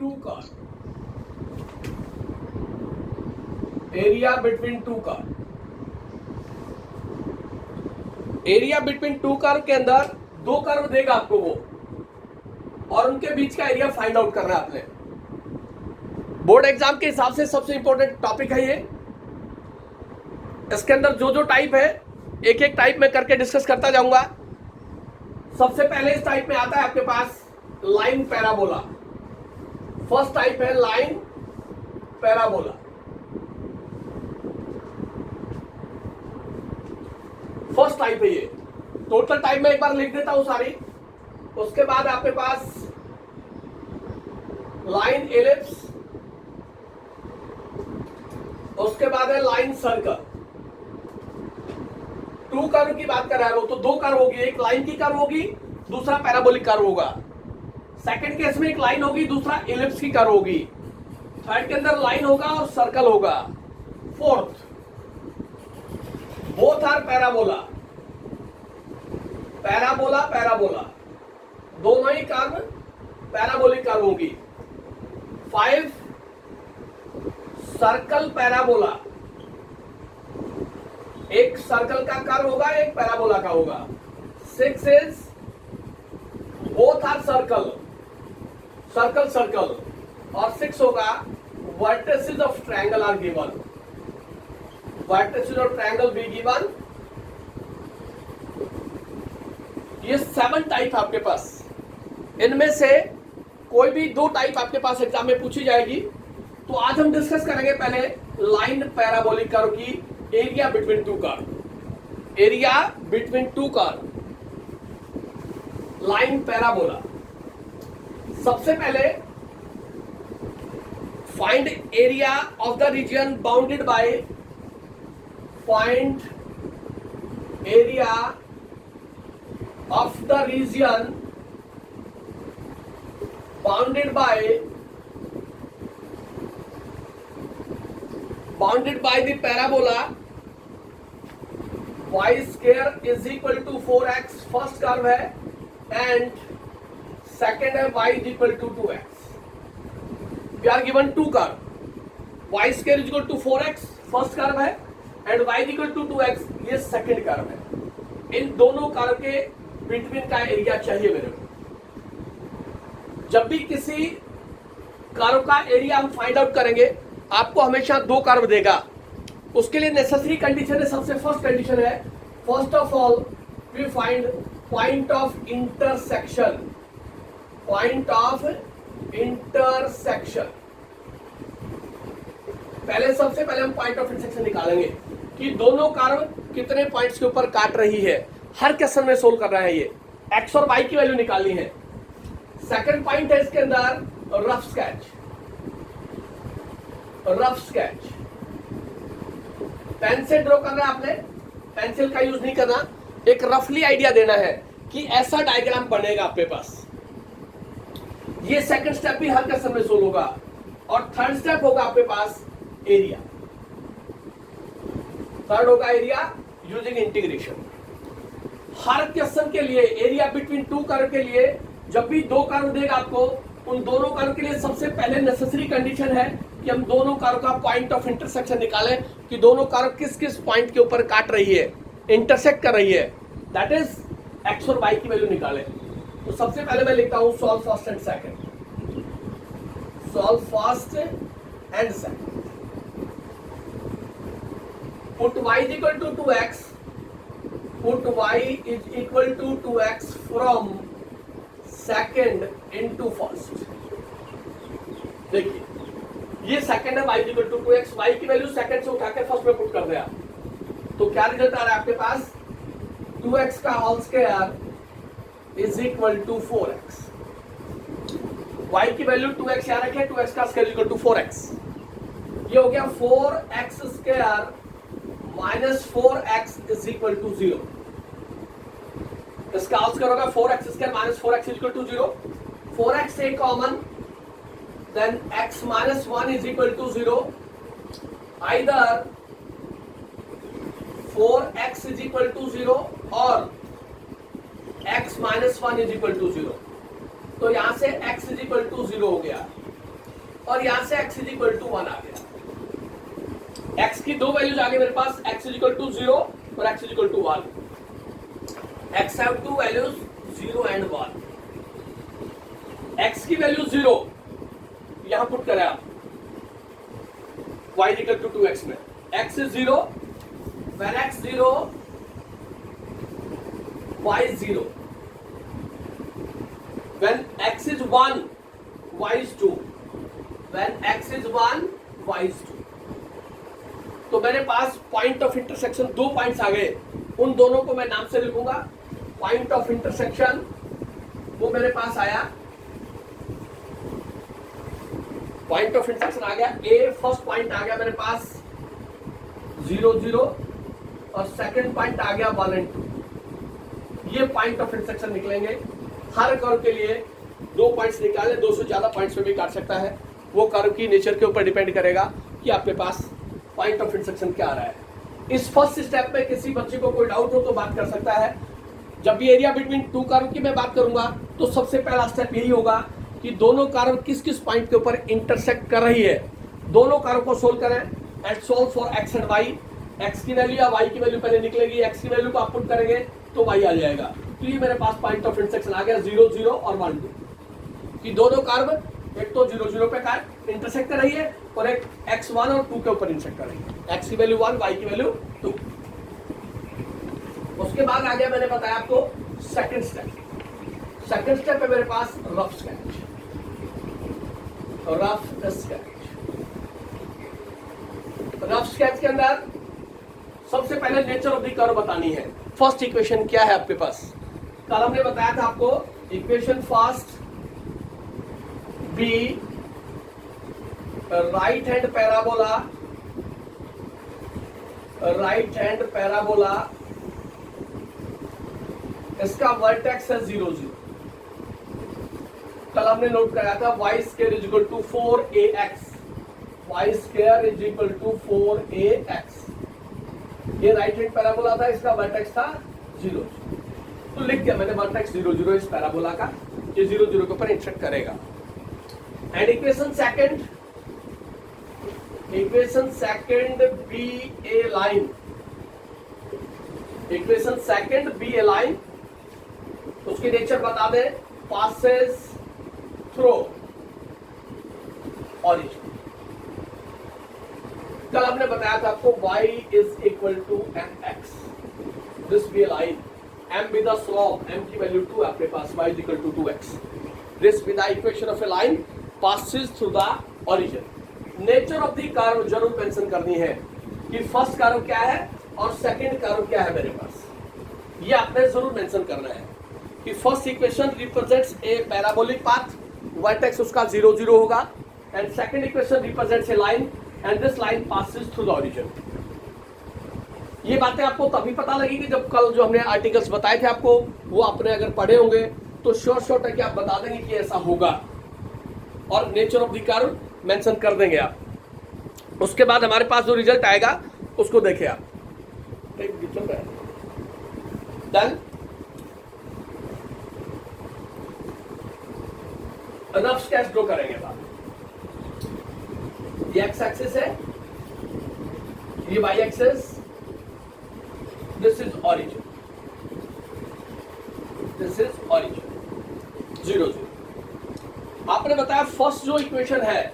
two curve. Area between two curve. Area between two curve के अंदर दो curve देगा आपको वो, और उनके बीच का एरिया फाइंड आउट करना है आपने. बोर्ड एग्जाम के हिसाब से सबसे इंपॉर्टेंट टॉपिक है ये. इसके अंदर जो जो टाइप है एक एक टाइप में करके डिस्कस करता जाऊंगा. सबसे पहले इस टाइप में आता है आपके पास लाइन पैराबोला. फर्स्ट टाइप है लाइन पैराबोला. फर्स्ट टाइप है ये. टोटल टाइप में एक बार लिख देता हूं सारी. उसके बाद आपके पास लाइन एलिप्स, उसके बाद है लाइन सर्कल. टू कर्व की बात कर रहा है वो, तो दो कर्व होगी. एक लाइन की कर्व होगी, दूसरा पैराबोलिक कर्व होगा. सेकंड केस में एक लाइन होगी, दूसरा एलिप्स की कर्व होगी. थर्ड के अंदर लाइन होगा और सर्कल होगा. Fourth both are parabola. Parabola parabola दोनों ही कर्व पैराबोलिक कर्व होगी. 5 सर्कल पैराबोला. एक सर्कल का कर्व होगा, एक पैराबोला का होगा. 6 is both are circle, circle circle. और 6 होगा vertices of triangle are given. Vertices of triangle be given. ये 7 टाइप आपके पास. इनमें से कोई भी 2 टाइप आपके पास एग्जाम में पूछी जाएगी. तो आज हम डिस्कस करेंगे पहले लाइन पैराबोलिक कर्व की area between two curve. Area between two curve, line parabola. सबसे पहले find area of the region bounded by, find area of the region bounded by the parabola y square is equal to 4x. First curve है and second है y is equal to 2x. we are given two curve. y square is equal to 4x first curve है and y is equal to 2x ये second curve है. इन दोनों curve के between का area चाहिए मेरे को. जब भी किसी कर्व का एरिया हम फाइंड आउट करेंगे आपको हमेशा 2 कर्व देगा. उसके लिए नेसेसरी कंडीशन है, सबसे फर्स्ट कंडीशन है, first of all we find point of intersection. Point of intersection. सबसे पहले हम पॉइंट ऑफ इंटरसेक्शन निकालेंगे कि दोनों कर्व कितने पॉइंट्स के ऊपर काट रही है. हर क्वेश्चन में सोल्व कर रहा है ये. एक्स और वाई की वैल्यू निकालनी है. सेकंड पॉइंट है इसके अंदर rough sketch. Rough sketch pen से ड्रॉ करना है आपने, पेंसिल का यूज नहीं करना. एक रफली आइडिया देना है कि ऐसा डायग्राम बनेगा आपके पास. ये सेकंड स्टेप भी हर क्वेश्चन में सोल्व होगा. और थर्ड स्टेप होगा आपके पास एरिया. थर्ड होगा एरिया यूजिंग इंटीग्रेशन. हर क्वेश्चन के लिए एरिया बिटवीन टू कर्व के लिए जब भी 2 कर्व देगा आपको, उन दोनों कर्व के लिए सबसे पहले नेसेसरी कंडीशन है कि हम दोनों कर्व का पॉइंट ऑफ इंटरसेक्शन निकालें कि दोनों कर्व किस किस पॉइंट के ऊपर काट रही है, इंटरसेक्ट कर रही है. दैट इज एक्स और वाई की वैल्यू निकालें. तो सबसे पहले मैं लिखता हूं solve first and second. Solve first and second. Put y is equal to 2x. Put y is equal to 2x from second into first. देखिए ये सेकेंड है, y equal to 2x. y की वैल्यू सेकेंड से उठा के first में put कर दिया. तो क्या रिजल्ट आ रहा है आपके पास? 2x का whole square is equal to 4x. y की वैल्यू 2x यहाँ रखे, 2x का स्क्वायर इक्वल टू 4x. ये हो गया 4x square minus 4x is equal to 0. इसका आंसर होगा 4x square minus 4x equal to 0. 4x a common, then x minus 1 is equal to 0. Either 4x is equal to 0 और x minus 1 is equal to 0. तो यहां से x is equal to 0 हो गया. और यहां से x इज इक्वल टू 1 आ गया। x की दो वैल्यूज आ गई मेरे पास, x इज इक्वल टू 0 और x is equal to 1। x have two values 0 and 1। x की वैल्यू 0 यहां पुट करें आप y is equal to 2x में। x is 0, when x 0 y is 0, when x is 1 y is 2, when x is 1 y is 2। तो मेरे पास point of intersection दो points आ गए, उन दोनों को मैं नाम से लिखूंगा। पॉइंट ऑफ इंटरसेक्शन वो मेरे पास आया, पॉइंट ऑफ इंटरसेक्शन आ गया ए, फर्स्ट पॉइंट आ गया मेरे पास 0 0 और सेकंड पॉइंट आ गया 1 and 2। ये पॉइंट ऑफ इंटरसेक्शन निकलेंगे। हर कर्व के लिए दो पॉइंट्स निकाले, दो से ज्यादा पॉइंट्स में भी काट सकता है, वो कर्व की नेचर के ऊपर डिपेंड करेगा कि आपके पास पॉइंट ऑफ इंटरसेक्शन क्या आ रहा है। इस फर्स्ट स्टेप में किसी बच्चे को कोई डाउट हो तो बात कर सकता है। जब भी एरिया बिटवीन टू कर्व की मैं बात करूंगा तो सबसे पहला स्टेप यही होगा कि दोनों कर्व किस किस पॉइंट के ऊपर इंटरसेक्ट कर रही है। दोनों कर्व को सोल्व करें and solve for x and y. X की वैल्यू या वाई की वैल्यू पहले निकलेगी, एक्स की वैल्यू को आप पुट करेंगे तो वाई आ जाएगा। तो ये मेरे पास पॉइंट ऑफ इंटरसेक्शन आ गया 0 0 और 1 2 कि दोनों कर्व एक तो 0 0 पे इंटरसेक्ट कर रही है और एक x1 और 2 के ऊपर इंटरसेक्ट कर रही है। x की वैल्यू 1, y की वैल्यू 2। उसके बाद आ गया, मैंने बताया आपको सेकंड स्टेप। सेकंड स्टेप है मेरे पास रफ स्केच। रफ स्केच के अंदर सबसे पहले नेचर ऑफ द कर्व बतानी है। फर्स्ट इक्वेशन क्या है आपके पास? कल हमने बताया था आपको equation first be right hand parabola, इसका वर्टेक्स है 0 0। कल हमने नोट कराया था y square is equal to 4ax, y square is equal to 4ax। ये राइट हैंड पैराबोला था, इसका वर्टेक्स था 0 तो लिख दिया मैंने वर्टेक्स 0 0 इस पैराबोला का, ये 0 0 के ऊपर इंटरसेक्ट करेगा। And equation second be a line, equation second be a line, उसकी नेचर बता दें, पासेस थ्रू ऑरिजिन। कल हमने बताया था आपको y is equal to mx, this be a line, m with the slope, m की वैल्यू 2 आपके पास, y is equal to 2x, this with the equation of a line passes through the origin। Nature of the curve जरूर mention करनी है कि first curve क्या है और सेकंड कर्व क्या है मेरे पास, ये आपने जरूर मेंशन करना है कि फर्स्ट इक्वेशन रिप्रेजेंट्स ए पैराबोलिक पाथ, वर्टेक्स उसका 0 0 होगा, and second equation represents A line and this line passes through the origin. ये बातें आपको तभी पता लगेगी जब कल जो हमने आर्टिकल्स बताए थे आपको, वो आपने अगर पढ़े होंगे तो श्योर है कि आप बता देंगे कि ऐसा होगा और nature of the curve mention कर देंगे आप। उसके बाद हमारे पास जो रिजल्ट आएगा उसको देखिए आप। डन। रफ स्केच ड्रॉ करेंगे बात। ये एक्स एक्सिस है, ये y axis, this is origin, this is origin 0 0। आपने बताया फर्स्ट जो इक्वेशन है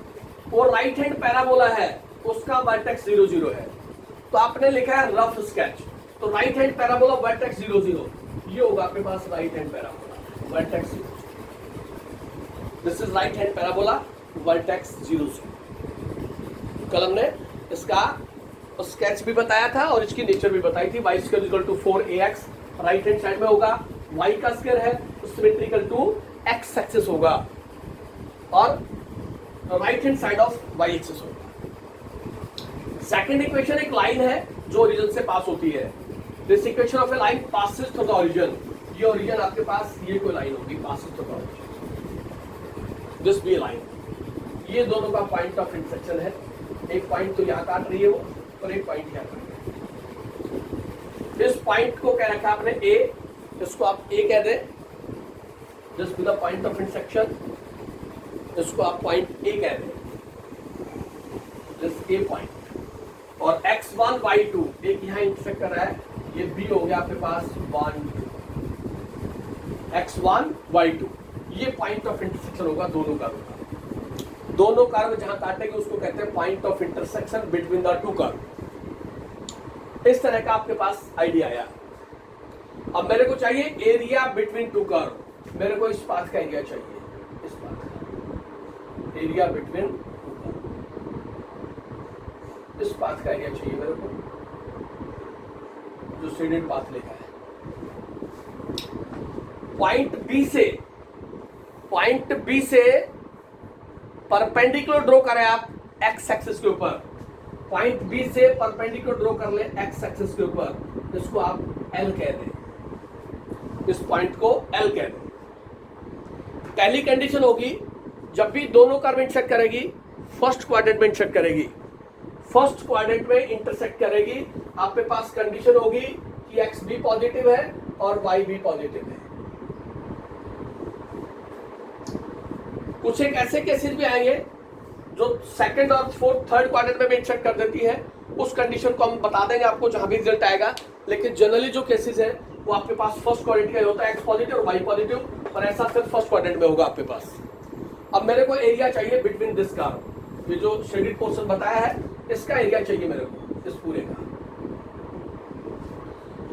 वो राइट हैंड पैराबोला है, उसका वर्टेक्स 0 0 है, तो आपने लिखा है रफ स्केच। तो राइट हैंड पैराबोला वर्टेक्स 0 0, ये होगा आपके पास right hand parabola vertex 0 0। This is right hand parabola vertex 0 0। कल हमने इसका स्केच भी बताया था और इसकी नेचर भी बताई थी। y square equal to 4ax, right hand side में होगा, y का स्क्वायर है तो सिमेट्रिकल टू x एक्सिस होगा और right hand side of y axis होगा। सेकंड इक्वेशन एक लाइन है जो ओरिजिन से पास होती है। This equation of a line passes through the origin. ये ओरिजिन आपके पास ये कोई लाइन होगी, passes through the origin, this be line. ये दोनों का पॉइंट ऑफ इंटरसेक्शन है। एक पॉइंट तो यहाँ काट रही है वो और एक पॉइंट यहाँ काट रही है। इस पॉइंट को क्या रखा आपने ए, इसको आप ए कह दें, this be the point of intersection, इसको आप पॉइंट ए कह दें। ए पॉइंट और x1 y2 एक यहाँ इंटरसेक्ट कर रहा है, ये बी हो गया आपके पास 1 x1 y2, ये पॉइंट ऑफ इंटरसेक्शन होगा दोनों कर्व का। दोनों कर्व जहां काटेंगे उसको कहते हैं point of intersection between the two curve. इस तरह का आपके पास आइडिया आया। अब मेरे को चाहिए एरिया बिटवीन टू कर्व। मेरे को इस पाथ का एरिया चाहिए, इस पाथ का एरिया बिटवीन टू कर्व, इस पाथ का एरिया चाहिए मेरे को, जो शेडेड पाथ लिखा है। पॉइंट बी से परपेंडिकुलर ड्रॉ करें आप एक्स एक्सिस के ऊपर। पॉइंट बी से परपेंडिकुलर ड्रॉ कर ले एक्स एक्सिस के ऊपर, इसको आप एल कह दें, इस पॉइंट को एल कह दें। पहली कंडीशन होगी जब भी दोनों कर्व इंटरसेक्ट करेगी, फर्स्ट क्वाड्रेंट में इंटरसेक्ट करेगी, फर्स्ट क्वाड्रेंट में इंटरसेक्ट करेगी, आपके पास कंडीशन होगी कि एक्स भी पॉजिटिव है और वाई भी पॉजिटिव है। कुछ एक ऐसे केसेस भी आएंगे जो सेकंड और फोर्थ थर्ड क्वाड्रेंट में भी इंटरसेक्ट कर देती है, उस कंडीशन को हम बता देंगे आपको जहां भी रिजल्ट आएगा। लेकिन जनरली जो केसेस है वो आपके पास फर्स्ट क्वाड्रेंट का होता है, एक्स पॉजिटिव और वाई पॉजिटिव, और ऐसा सिर्फ फर्स्ट क्वाड्रेंट में होगा आपके पास। अब मेरे को एरिया चाहिए बिटवीन दिस कर्व, ये जो शेडेड पोर्शन बताया है इसका एरिया चाहिए मेरे को, इस पूरे का।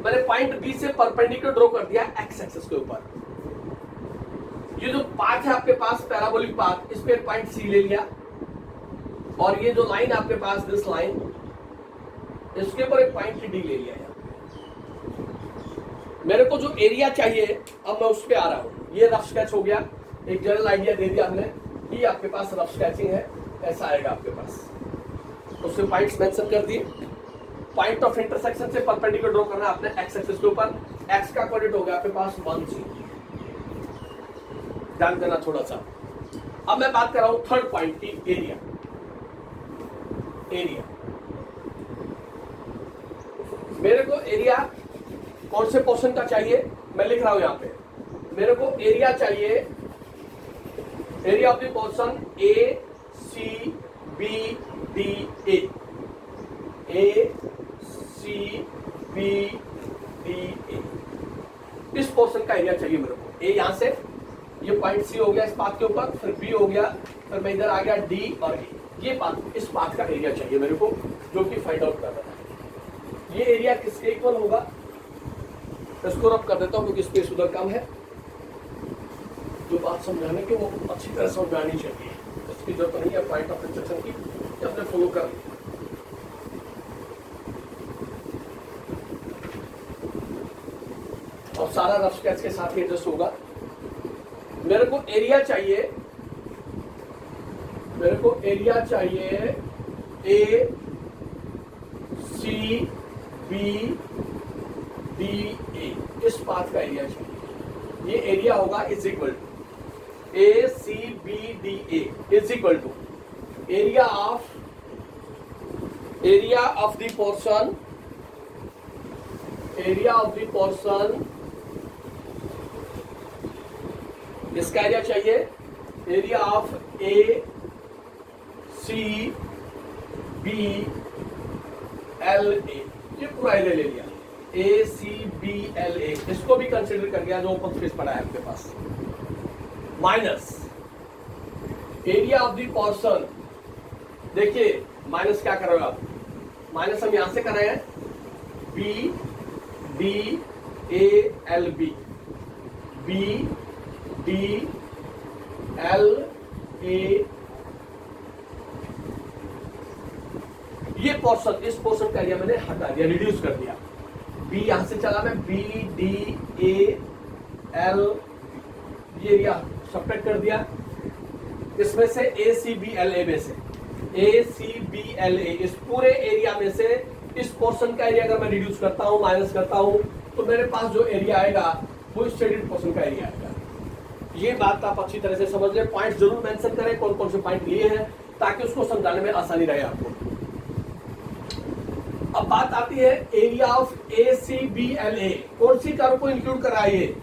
मैंने पॉइंट बी से परपेंडिकुलर ड्रॉ कर दिया एक्स एक्सिस के ऊपर। ये जो पाथ है आपके पास पैराबोलिक पाथ, इस पे पॉइंट सी ले लिया, और ये जो लाइन आपके पास दिस लाइन, इसके ऊपर एक पॉइंट डी ले लिया। मेरे को जो एरिया चाहिए अब मैं उस पे आ रहा हूं। ये रफ स्केच हो गया, एक जनरल आइडिया दे दिया हमने कि आपके पास रफ स्केचिंग है, ऐसा आएगा आपके पास। उससे पॉइंट्स मेंशन कर दिए। पॉइंट ऑफ इंटरसेक्शन से परपेंडिकुलर ड्रॉ करना है आपने एक्स एक्सिस के ऊपर। एक्स का कोऑर्डिनेट हो गया आपके पास 1 सी, ध्यान देना थोड़ा सा। अब मैं बात कर रहा हूं थर्ड पॉइंट की, एरिया। मेरे को एरिया कौन से पोर्शन का चाहिए मैं लिख रहा हूं यहां पे। मेरे को एरिया चाहिए, area of the portion A C B D A, A C B D A, इस पोर्शन का एरिया चाहिए मेरे को। ए यहां से, ये पॉइंट सी हो गया इस पाथ के ऊपर, फिर बी हो गया, फिर मैं इधर आ गया डी और ए। ये पाथ, इस पाथ का एरिया चाहिए मेरे को, जो कि फाइंड आउट कर रहा है। ये एरिया किसके इक्वल होगा, इसको रब कर देता हूं क्योंकि स्पेस उधर कम है। जो बात समझाने की वो अच्छी तरह समझ में आनी चाहिए, इसकी जरूरत नहीं है पॉइंट ऑफ इंटरसेक्शन की, अपने फॉलो कर। और सारा रफ स्केच के साथ ही एडजस्ट होगा। मेरे को एरिया चाहिए, मेरे को एरिया चाहिए ए सी बी डी ए, इस पाथ का एरिया चाहिए। ये एरिया होगा is equal to A C B D A is equal to area of the portion, area of the portion, इसका एरिया चाहिए area of A C B L A, ये पूरा area ले लिया, ए सी बी एल ए, इसको भी consider कर गया जो ओपन स्पेस पड़ा है आपके पास, minus area of the portion. देखिए माइनस क्या कर रहे हो आप, माइनस हम यहां से कर रहे हैं, B D A L B, B D L A, ये पोर्शन, इस पोर्शन का एरिया मैंने हटा दिया, रिड्यूस कर दिया। बी यहां से चला मैं, बी डी ए एल, ये एरिया सब्ट्रैक्ट कर दिया। इसमें से ए सी बी एल ए में से, ए सी बी एल ए, इस पूरे एरिया में से इस पोर्शन का एरिया अगर मैं रिड्यूस करता हूं, माइनस करता हूं, तो मेरे पास जो एरिया आएगा वो इस शेडेड पोर्शन का एरिया आएगा। ये बात आप अच्छी तरह से समझ लें, पॉइंट जरूर मेंशन करें कौन कौन से पॉइंट लिए हैं, ताकि उसको समझाने में आसानी रहे आपको। अब बात आती है area of A C B L A, कौन सी कर्व को इंक्लूड कर रहा है ये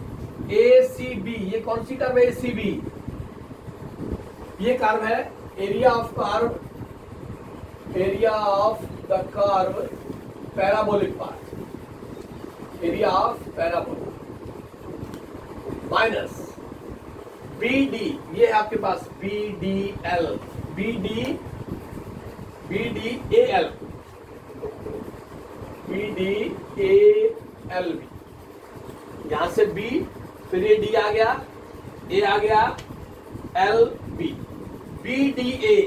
ए सी बी, ये कौन सी कर्व है ए सी बी, ये कर्व है area of curve area of the curve parabolic path, area of parabola minus B D, ये है आपके पास B D L, B D A L, B D A L B, यहां से B, फिर ये डी आ गया, ए आ गया, L B, B D A,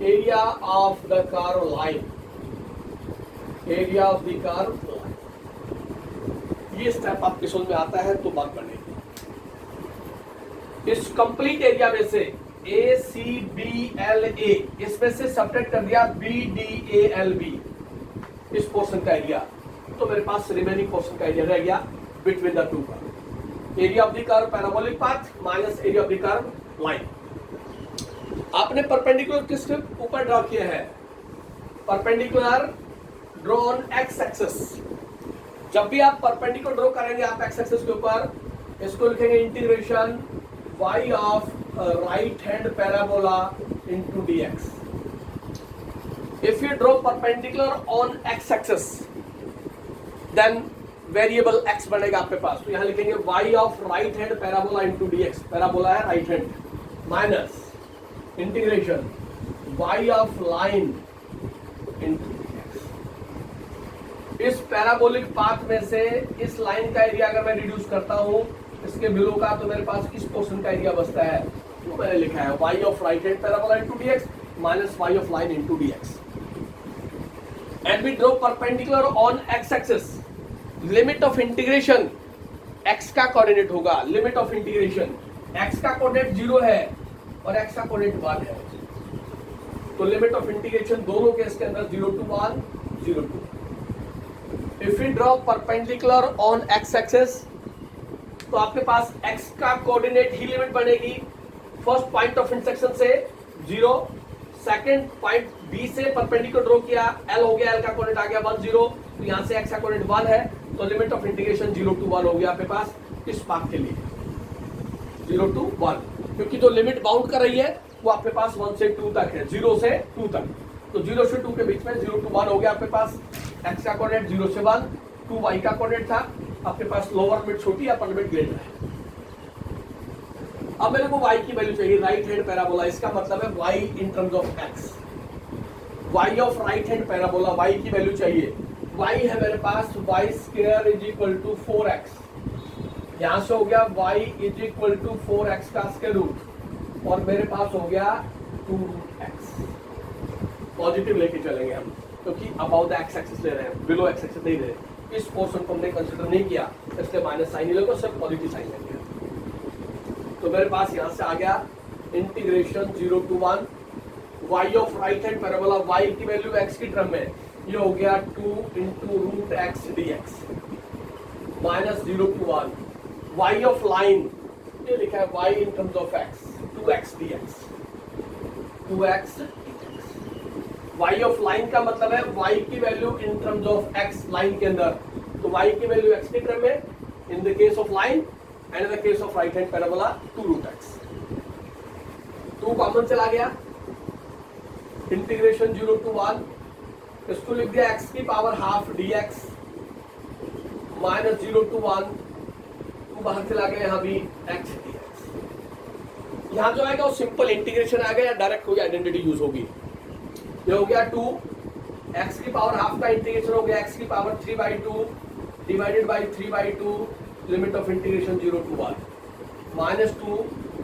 area of the curve line, area of the curve line. ये स्टेप आपके समझ में आता है तो बात बनेगी। इस कंप्लीट एरिया में से ए सी बी एल ए, इसमें से सब्ट्रैक्ट कर दिया B D A L B, इस पोर्शन का एरिया, तो मेरे पास रिमेनिंग पोर्शन का एरिया रह गया between the two curve, area of the curve parabolic path minus area of the curve line. आपने परपेंडिकुलर किसके ऊपर ड्रॉ किया है? Perpendicular draw on x axis. जब भी आप परपेंडिकुलर ड्रॉ करेंगे आप एक्स एक्सिस के ऊपर, इसको लिखेंगे integration y of right hand parabola into dx। If you draw perpendicular on x axis then variable x बनेगा आपके पास, तो यहां लिखेंगे y of right hand parabola into dx, parabola है right hand, minus integration y of line into dx। इस parabolic path में से इस लाइन का एरिया अगर मैं रिड्यूस करता हूं इसके बिलो का, तो मेरे पास किस पोर्शन का एरिया बचता है? तो मैंने लिखा है y of right hand parabola into dx minus y of line into dx। And we draw perpendicular on x axis. Limit of integration x का कोऑर्डिनेट होगा, लिमिट ऑफ इंटीग्रेशन x का कोऑर्डिनेट 0 है और x का coordinate 1 है, तो limit of integration दोनों case के अंदर 0 to 1, 0 to 1। If we draw perpendicular on x axis, तो आपके पास x का कोऑर्डिनेट ही लिमिट बनेगी, फर्स्ट पॉइंट ऑफ इंटरसेक्शन से 0, सेकंड पॉइंट B से परपेंडिकुलर ड्रॉ किया, L हो गया, L का कोऑर्डिनेट आ गया 1 0, तो यहां से x का कोऑर्डिनेट 1 है, तो लिमिट ऑफ इंटीग्रेशन 0 to 1 हो गया आपके पास इस पाथ के लिए, 0 to 1, क्योंकि जो लिमिट बाउंड कर रही है वो आपके पास 1 से 2 तक है, 0 से 2 तक, तो 0 से 2 के बीच में 0 to 1 हो गया आपके पास। x का कोऑर्डिनेट 0 से 1, 2 y का कोऑर्डिनेट था, आपके पास लोअर लिमिट छोटी, अपर लिमिट ग्रेटर है। अब मेरे को y की वैल्यू चाहिए, राइट हैंड पैराबोला, इसका मतलब है y in terms of x, y of right hand parabola, y की वैल्यू चाहिए। y है मेरे पास y square is equal to 4x, यहां से हो गया y is equal to 4x का स्क्वायर रूट, और मेरे पास हो गया 2x। पॉजिटिव लेके चलेंगे हम, क्योंकि अबाउट द x एक्सिस ले रहे हैं, बिलो x एक्सिस नहीं ले रहे, इस पोर्शन को हमने कंसीडर नहीं किया, इसलिए माइनस साइन लेंगे, सिर्फ पॉजिटिव साइन लेंगे। तो मेरे पास यहां से आ गया integration 0 to 1 y of right hand parabola, y की वैल्यू x की टर्म में, ये हो गया 2 into root x dx minus 0 to 1 y of line, ये लिखा है y in terms of x 2x dx, 2x y of line का मतलब है y की value in terms of x line के अंदर, तो y की वैल्यू x की टर्म में in the case of line, and in the case of right hand parabola 2 root x। 2 common चला गया, इंटीग्रेशन 0 to 1, इसको लिख दिया x की power half dx minus 0 to 1, 2 बाहर चला गया, यहाँ भी x dx। यहाँ जो आएगा वो सिंपल इंटीग्रेशन आ गया या डायरेक्ट कोई आइडेंटिटी यूज होगी। ये हो गया 2 x की पावर हाफ का इंटीग्रेशन हो गया x की power 3/2 divided by 3/2, limit of integration 0 to 1 minus 2,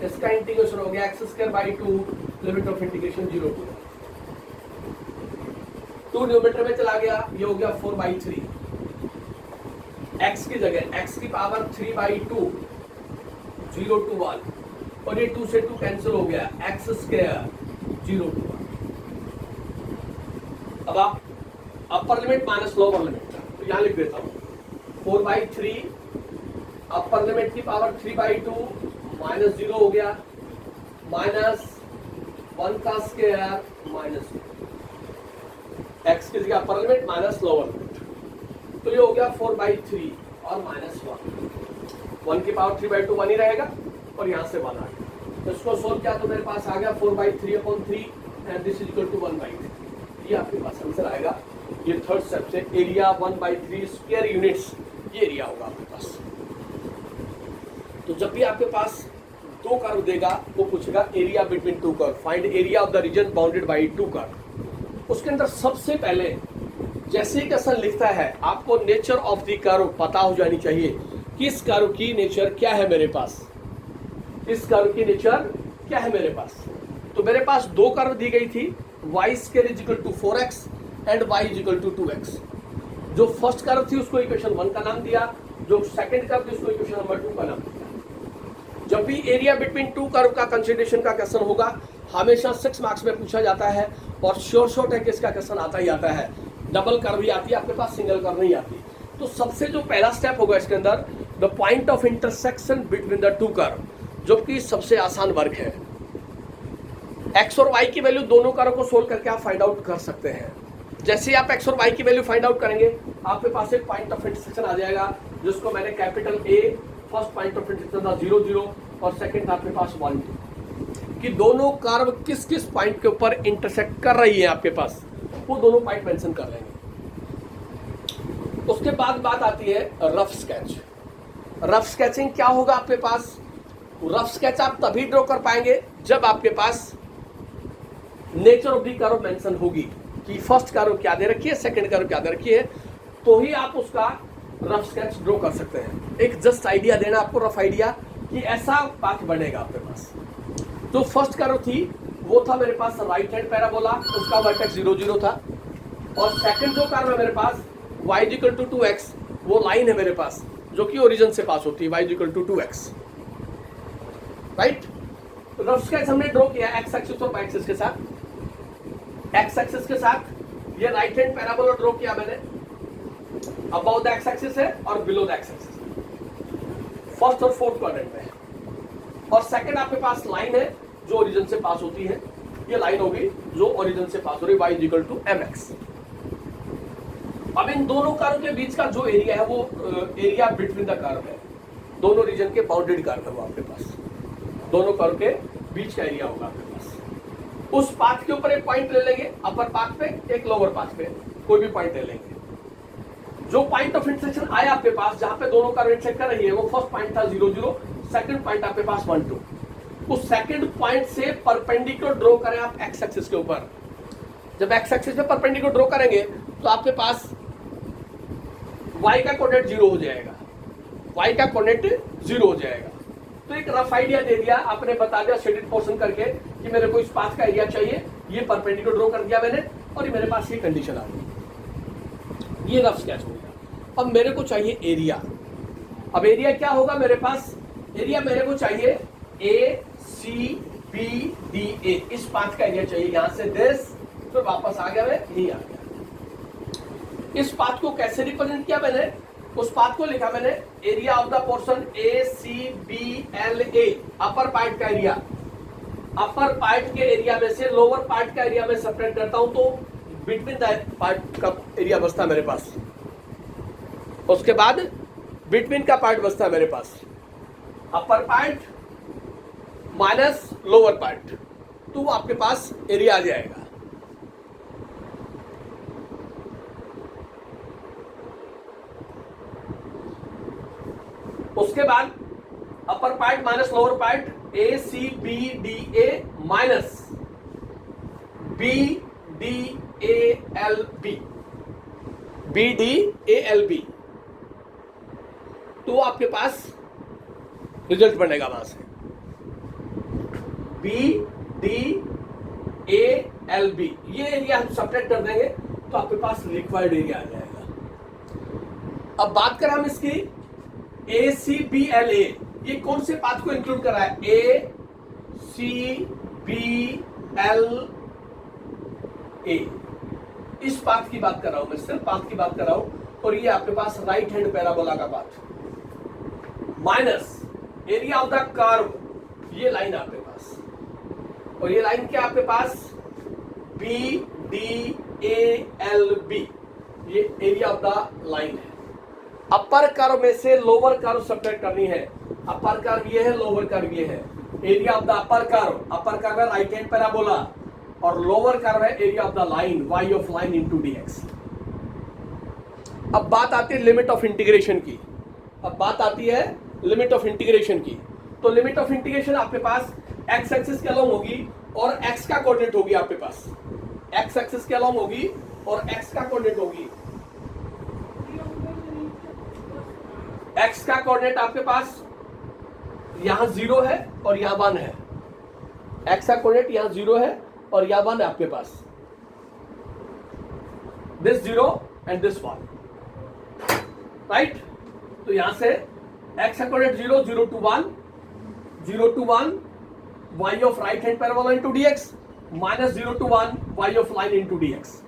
इसका इंटीग्रेशन हो गया x square by 2, limit of integration 0 to 1। 2 numerator में चला गया, ये हो गया 4/3, x की जगह x की पावर 3/2 0 to 1, और ये 2 से 2 कैंसिल हो गया, x स्क्वायर 0 to 1। अब आप upper limit minus lower limit, तो यहां लिख देता हूं 4/3 अपर लिमिट की पावर 3/2 माइनस 0 हो गया, माइनस 1 का स्क्वायर माइनस x की जगह upper limit minus lower limit, तो ये हो गया 4/3 और माइनस 1 की पावर 3/2 1 ही रहेगा, और यहां से 1 आ गया, तो इसको सोल्व किया तो मेरे पास आ गया 4/3/3 and this is equal to 1/3। ये आपके पास आंसर आएगा। ये थर्ड स्टेप से एरिया 1/3 स्क्वायर यूनिट्स ये एरिया होगा आपके पास। तो जब भी आपके पास दो कर्व देगा वो पूछेगा area between two curve, find area of the region bounded by two curve. उसके अंदर सबसे पहले जैसे ही क्वेश्चन लिखता है आपको नेचर ऑफ द कर्व पता हो जानी चाहिए कि इस कर्व की नेचर क्या है मेरे पास, इस कर्व की नेचर क्या है मेरे पास। तो मेरे पास दो कर्व दी गई थी, y square is equal to 4x and y is equal to 2x। जो फर्स्ट कर्व थी उसको इक्वेशन 1 का नाम दिया, जो सेकंड कर्व थी उसको इक्वेशन नंबर 2 का नाम दिया। जब भी एरिया बिटवीन टू कर्व का कंसिडरेशन का क्वेश्चन होगा हमेशा 6 मार्क्स में पूछा जाता है और श्योर शॉर्ट है कि इसका क्वेश्चन आता ही आता है। डबल कर्व ही आती है आपके पास, सिंगल कर्व नहीं आती। तो सबसे जो पहला स्टेप होगा इसके अंदर the point of intersection between the two curve, जो कि सबसे आसान वर्क है। x और y की वैल्यू दोनों कर्व को सोल्व करके आप फाइंड आउट कर सकते हैं। जैसे ही आप x और y की वैल्यू फाइंड आउट करेंगे आपके पास एक पॉइंट ऑफ इंटरसेक्शन आ जाएगा, जिसको मैंने capital A first point of intersection था 0 0 और सेकंड था आपके पास 1 2, कि दोनों कर्व किस किस पॉइंट के ऊपर इंटरसेक्ट कर रही है आपके पास, वो दोनों पॉइंट मेंशन कर लेंगे। उसके बाद बात आती है रफ स्केच। रफ स्केचिंग क्या होगा आपके पास? रफ स्केच आप तभी ड्रॉ कर पाएंगे जब आपके पास nature of the curve mention होगी कि फर्स्ट कर्व क्या दे रखी है, सेकंड कर्व क्या दे रखी है, तो ही आप उसका रफ स्केच ड्रॉ कर सकते हैं। एक जस्ट आइडिया देना आपको, रफ आइडिया कि ऐसा पाथ बनेगा आपके पास। जो फर्स्ट कर्व थी वो था मेरे पास राइट हैंड पैराबोला, उसका वर्टेक्स 0 0 था। और सेकंड जो कर्व है मेरे पास y इक्वल टू 2x, वो लाइन है मेरे पास जो कि ओरिजिन से पास होती है, y equal to 2x, right. Rough sketch हमने ड्रॉ किया x एक्सिस और y एक्सिस के साथ। x एक्सिस के साथ ये राइट हैंड पैराबोला ड्रॉ किया मैंने, अबव द x एक्सिस है और below the x axis, first और फोर्थ क्वाड्रेंट में है। और सेकंड आपके पास लाइन है जो ओरिजिन से पास होती है, ये लाइन होगी जो ओरिजिन से पास हो रही है, y इक्वल टू mx। अब इन दोनों कर्व के बीच का जो एरिया है वो एरिया बिटवीन द कर्व है, दोनों रीजन के बाउंडेड कर्व है वो आपके पास, दोनों कर्व के बीच का एरिया होगा आपके पास। उस पाथ के ऊपर एक पॉइंट ले लेंगे, अपर पाथ पे एक लोअर पाथ पे, कोई भी पॉइंट ले लेंगे। जो पॉइंट ऑफ इंटरसेक्शन आया आपके पास जहां पे दोनों कर्व इंटरसेक्ट कर रही है, वो फर्स्ट पॉइंट था 0 0, सेकंड पॉइंट आपके पास 1 2। उस सेकंड पॉइंट से परपेंडिकुलर ड्रॉ करें आप एक्स एक्सिस के ऊपर। जब एक्स एक्सिस पे परपेंडिकुलर ड्रॉ करेंगे तो आपके पास y का कोऑर्डिनेट 0 हो जाएगा, y का कोऑर्डिनेट 0 हो जाएगा। तो एक रफ आइडिया दे दिया आपने, बता दिया शेडेड पोर्शन करके कि मेरे को इस पाथ का एरिया चाहिए, ये परपेंडिकुलर ड्रॉ कर दिया मैंने और ये मेरे पास ये कंडीशन आ गई, ये रफ स्केच हो गया। अब मेरे को चाहिए एरिया। अब एरिया क्या होगा मेरे पास? एरिया मेरे को चाहिए ACBDA, इस पाथ का एरिया चाहिए, यहां से दिस, फिर वापस आ गया मैं, यही आ गया। इस पाथ को कैसे रिप्रेजेंट किया मैंने? उस पाथ को लिखा मैंने area of the portion ACBLA, upper part का एरिया। अपर पार्ट के एरिया में से लोअर पार्ट का एरिया में सेपरेट करता हूं तो बिटवीन द पार्ट का एरिया बचता है मेरे पास। उसके बाद बिटवीन का पार्ट बचता है मेरे पास, upper part minus lower part, तो आपके पास एरिया आ जाएगा। उसके बाद upper part minus lower part ACBDA minus BDALB, तो आपके पास रिजल्ट बनेगा वहां से BDALB। ये एरिया हम सब्ट्रैक्ट कर देंगे तो आपके पास रिक्वायर्ड एरिया आ जाएगा। अब बात करें हम इसकी ACBLA, ये कौन से पाथ को इंक्लूड कर रहा है? ACBLA, इस पाथ की बात कर रहा हूं मैं, सिर्फ पाथ की बात कर रहा हूं। और ये आपके पास राइट हैंड पैराबोला का path minus area of the curve, ये लाइन आपके पास, और ये लाइन क्या आपके पास? BDALB, ये एरिया ऑफ द लाइन है। अपर कर्व में से लोअर कर्व सब्ट्रैक्ट करनी है, अपर कर्व ये है, लोअर कर्व ये है। Area of the upper curve है राइट हैंड पैराबोला, और लोअर कर्व है area of the line y of line into dx। अब बात आती है लिमिट ऑफ इंटीग्रेशन की। अब बात आती है लिमिट ऑफ इंटीग्रेशन की। तो लिमिट ऑफ इंटीग्रेशन आपके पास x एक्सिस के अलोंग होगी और x का कोऑर्डिनेट होगी आपके पास, x एक्सिस के अलोंग होगी और x का कोऑर्डिनेट होगी। x का कोऑर्डिनेट आपके पास यहां 0 है और यहां 1 है। x का कोऑर्डिनेट यहां 0 है और यहां 1 है आपके पास, दिस 0 एंड दिस 1, राइट। तो यहां से x का coordinate 0, 0 to 1, 0 to 1 y of right hand parabola into dx minus 0 to 1 y of line into dx।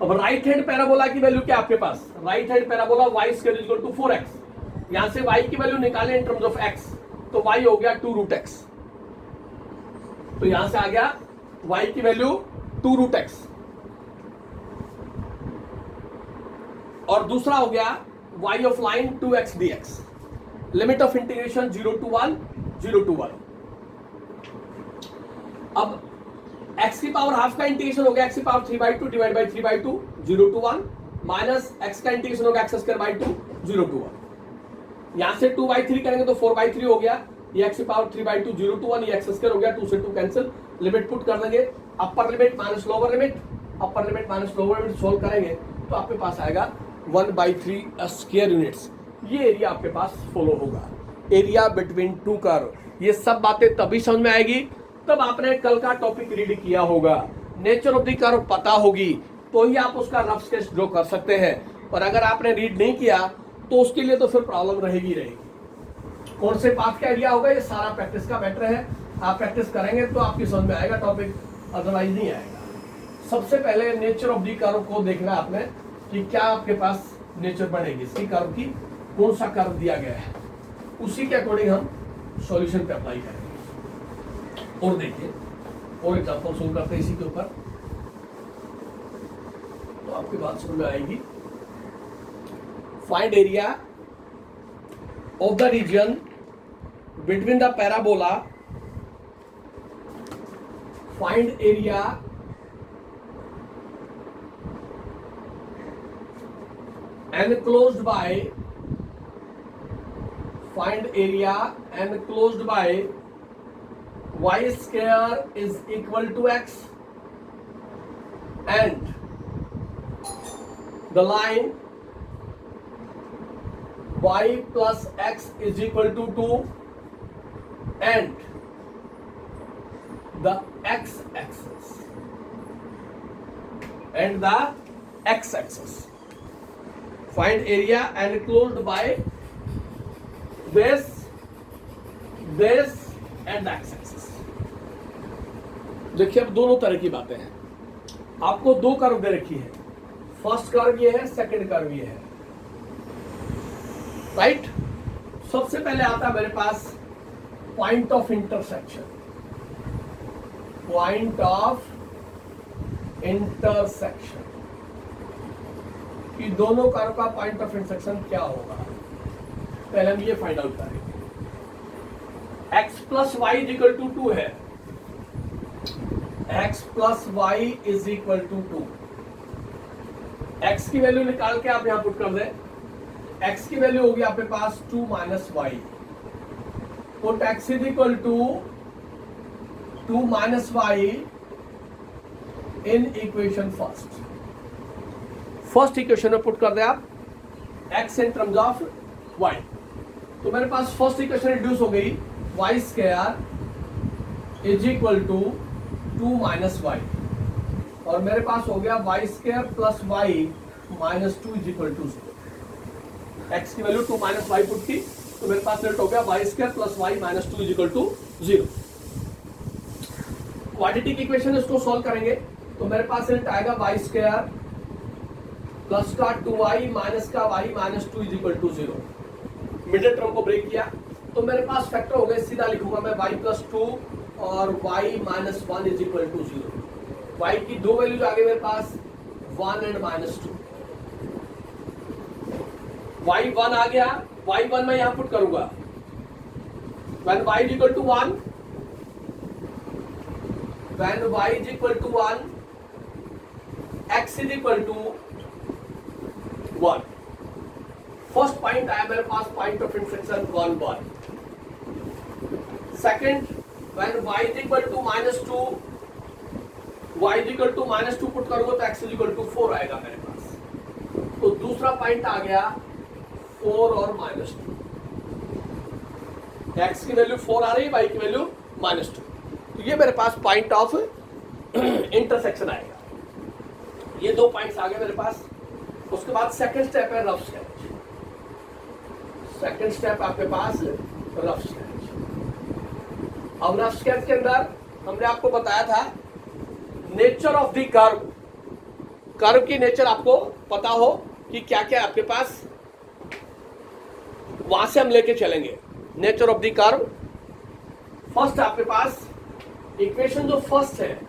अब राइट हैंड पैराबोला की वैल्यू क्या आपके पास, right hand parabola y square is equal to 4x। यहां से y की value निकालें in terms of x, तो y हो गया 2 रूट x। तो यहां से आ गया y की वैल्यू 2 रूट x। और दूसरा हो गया y of line 2x dx। Limit of integration 0 to 1, 0 to 1। अब x की पावर हाफ का इंटीग्रेशन हो गया x की power 3/2 divide by 3/2, 0 to 1 minus x का इंटीग्रेशन हो गया x स्क्वायर बाई 2, 0 to 1। यहां से 2/3 करेंगे तो 4/3 हो गया, ये x की पावर 3/2, 0 to 1, ये x स्क्वायर हो गया, 2 से 2 कैंसिल, लिमिट पुट कर देंगे, upper limit minus lower limit, upper limit minus lower limit solve करेंगे तो आपके पास आएगा 1/3 स्क्वायर यूनिट्स। ये एरिया आपके पास फॉलो होगा, एरिया बिटवीन टू कर्व। ये सब बातें तभी समझ में आएगी तब आपने कल का टॉपिक रीड किया होगा, नेचर ऑफ द कर्व पता होगी तो ही आप उसका रफ स्केच ड्रॉ कर सकते हैं। और अगर आपने रीड नहीं किया तो उसके लिए तो फिर प्रॉब्लम रहेगी रहेगी। कौन से पाथ का एरिया होगा ये सारा प्रैक्टिस का मैटर है, आप प्रैक्टिस करेंगे तो आपकी समझ में आएगा टॉपिक, अदरवाइज नहीं आएगा। सबसे पहले नेचर ऑफ द कर्व को देखना आपने कि क्या आपके पास नेचर बनेगी इसकी कर्व की, कौन सा कर्व दिया गया है, उसी के अकॉर्डिंग हम सॉल्यूशन पे अप्लाई करेंगे। और देखिए और एग्जांपल सोल्व करते हैं इसी के ऊपर तो आपकी बात समझ में आएगी। Find area of the region between the parabola, find area enclosed by, find area enclosed by y square is equal to x and the line y plus x is equal to 2 and the x axis and the x axis. Find area enclosed by this and the x axis. देखिए अब दोनों तरह की बातें हैं, आपको दो curve दे रखी है, फर्स्ट कर्व ये है, सेकंड कर्व ये है, राइट। सबसे पहले आता है मेरे पास point of intersection, point of intersection कि दोनों कर्व का पॉइंट ऑफ इंटरसेक्शन क्या होगा, पहले हम ये फाइंड आउट करेंगे। x plus y is equal to 2 है, x plus y is equal to 2। x की वैल्यू निकाल के आप यहां पुट कर दें, x की वैल्यू होगी आपके पास 2 minus y, put x is equal to 2 minus y in equation first. First equation में पुट कर दे आप x in terms of y, तो मेरे पास फर्स्ट इक्वेशन रिड्यूस हो गई, y square is equal to 2 minus y, और मेरे पास हो गया y square plus y minus 2 is equal to 0। x की वैल्यू 2 माइनस वाई पुट की तो मेरे पास रिजल्ट हो गया y square plus y minus 2 is equal to 0। Quadratic equation इसको सॉल्व करेंगे तो मेरे पास रिजल्ट आएगा y स्क्वायर प्लस का 2y माइनस का y minus 2 is equal to 0। Middle term को ब्रेक किया तो मेरे पास फैक्टर हो गए, सीधा लिखूंगा मैं y प्लस 2 और y minus 1 is equal to 0। y की दो वैल्यूज आ गई मेरे पास 1 एंड माइनस 2, y1 आ गया, y1 मैं यहां पुट करूंगा, when y is equal to 1 when y is equal to 1, x is equal to 1. First point आया मेरे पास point of intersection 1 1. Second when y is equal to -2, y is equal to -2 put करोगे तो x is equal to 4 आएगा मेरे पास. तो दूसरा point आ गया 4 और -2. x की वैल्यू 4 आ रही है, y की वैल्यू -2. तो ये मेरे पास पॉइंट ऑफ इंटरसेक्शन आएगा. ये दो पॉइंट्स आ गए मेरे पास. उसके बाद सेकंड स्टेप है रफ स्केच. सेकंड स्टेप आपके पास रफ स्केच. अब रफ स्केच के अंदर हमने आपको बताया था nature of the curve. Curve की नेचर आपको पता हो कि क्या क्या आपके पास, वहां से हम लेके चलेंगे. Nature of the curve. First आपके पास इक्वेशन जो फर्स्ट है,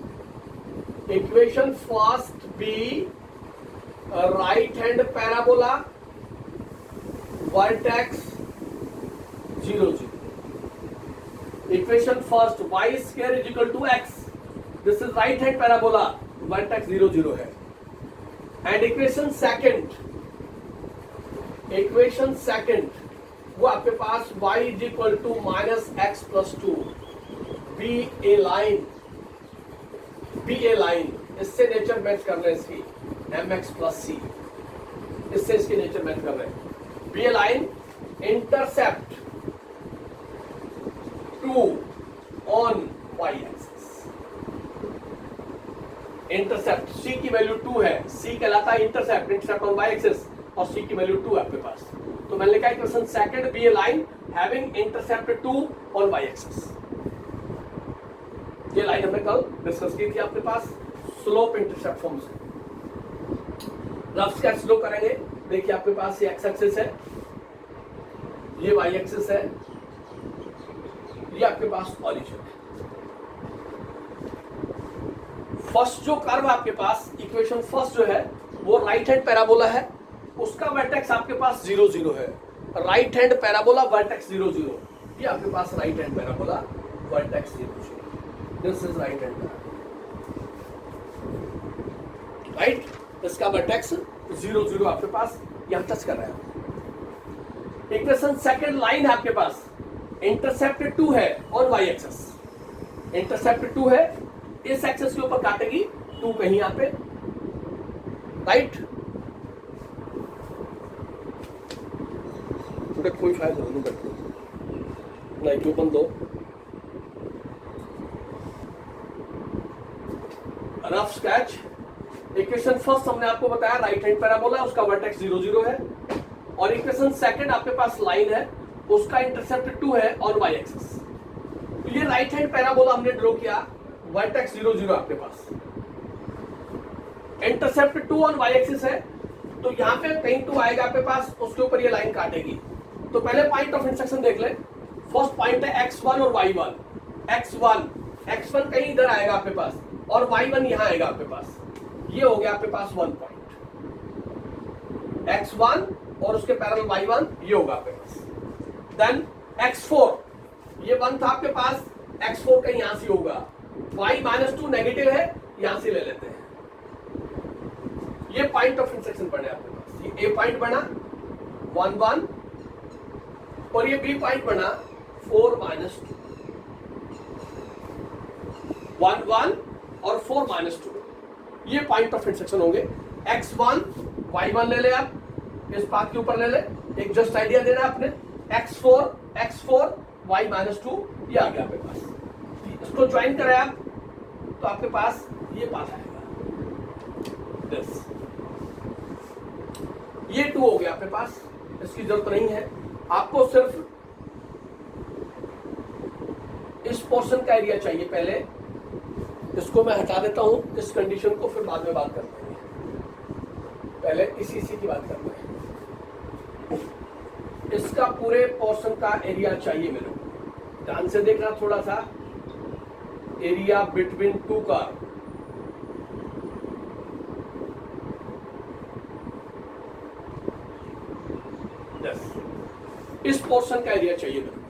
equation first be right hand parabola vertex 0 0. Equation first y square is equal to x. This is right hand parabola vertex 0 0 है. एंड इक्वेशन सेकंड वो आपके पास y is equal to -x+2 be a line. इससे nature match कर रहे हैं इसकी mx+c. इससे इसकी नेचर मैच कर रहे हैं. Be a line intercept 2 on y axis. Intercept c की वैल्यू 2 है. c कहलाता है इंटरसेप्ट ऑन y एक्सिस और c की वैल्यू 2 है आपके पास. तो मैंने लिखा equation second be a line having intercept 2 on y axis. ये लाइन हमने कल डिस्कस की थी आपके पास स्लोप इंटरसेप्ट फॉर्म से. रफ स्केच स्लो करेंगे. देखिए आपके पास ये एक्स एक्सिस है, ये वाई एक्सिस है, ये आपके पास ऑरिजिन है. फर्स्ट जो कर्व आपके पास इक्वेशन फर्स्ट जो है वो राइट हैंड पैराबोला है. उसका वर्टेक्स आपके पास 0 0 है. Right hand parabola vertex 0 0. ये आपके पास right hand parabola vertex 0 0. This is right hand parabola. Right, इसका वर्टेक्स 0 0 आपके पास यहां टच कर रहा है. इक्वेशन सेकंड लाइन है आपके पास इंटरसेप्ट 2 है और y एक्सिस. इंटरसेप्ट 2 है, इस एक्सिस के ऊपर काटेगी 2 कहीं यहां पे. राइट, कोई शायद नहीं क्यों बंद दो. Rough sketch. इक्वेशन फर्स्ट हमने आपको बताया राइट हैंड पैराबोला, उसका वर्टेक्स 0 0 है. और इक्वेशन सेकंड आपके पास लाइन है, उसका इंटरसेप्ट 2 है और y एक्सिस. तो ये राइट हैंड पैराबोला हमने ड्रॉ किया, वर्टेक्स 0 0 आपके पास. इंटरसेप्ट 2 और y एक्सिस है, तो यहां पे कहीं 2 आएगा आपके पास, उसके ऊपर ये लाइन काटेगी. तो पहले पॉइंट ऑफ इंटरसेक्शन देख ले. फर्स्ट पॉइंट है x1 और y1. x1 कहीं इधर आएगा आपके पास और y1 यहां आएगा आपके पास. ये हो गया आपके पास 1 पॉइंट. x1 और उसके पैरेलल y1 ये होगा आपके पास. देन x4, ये 1 था आपके पास, x4 कहीं यहां से होगा. y-2 नेगेटिव है, यहां से ले लेते हैं. ये पॉइंट ऑफ इंटरसेक्शन बने आपके पास. ये a पॉइंट बना 1 1 और ये b पॉइंट बना 4 - 2. 1 1 और 4 - 2 ये पॉइंट ऑफ इंटरसेक्शन होंगे. x1 y1 ले ले आप, इस बात के ऊपर ले ले. एक जस्ट आइडिया देना आपने. x4 y-2 ये आ गया आपके पास. इसको ज्वाइन करें आप तो आपके पास ये पास आएगा. दिस ये 2 हो गया आपके पास. इसकी जरूरत नहीं है आपको, सिर्फ इस पोर्शन का एरिया चाहिए. पहले इसको मैं हटा देता हूं, इस कंडीशन को, फिर बाद में बात करते हैं. पहले इसी की बात करते हैं. इसका पूरे पोर्शन का एरिया चाहिए मेरे को. ध्यान से देखना थोड़ा सा. एरिया बिटवीन 2 का इस पोर्शन का एरिया चाहिए मेरे को.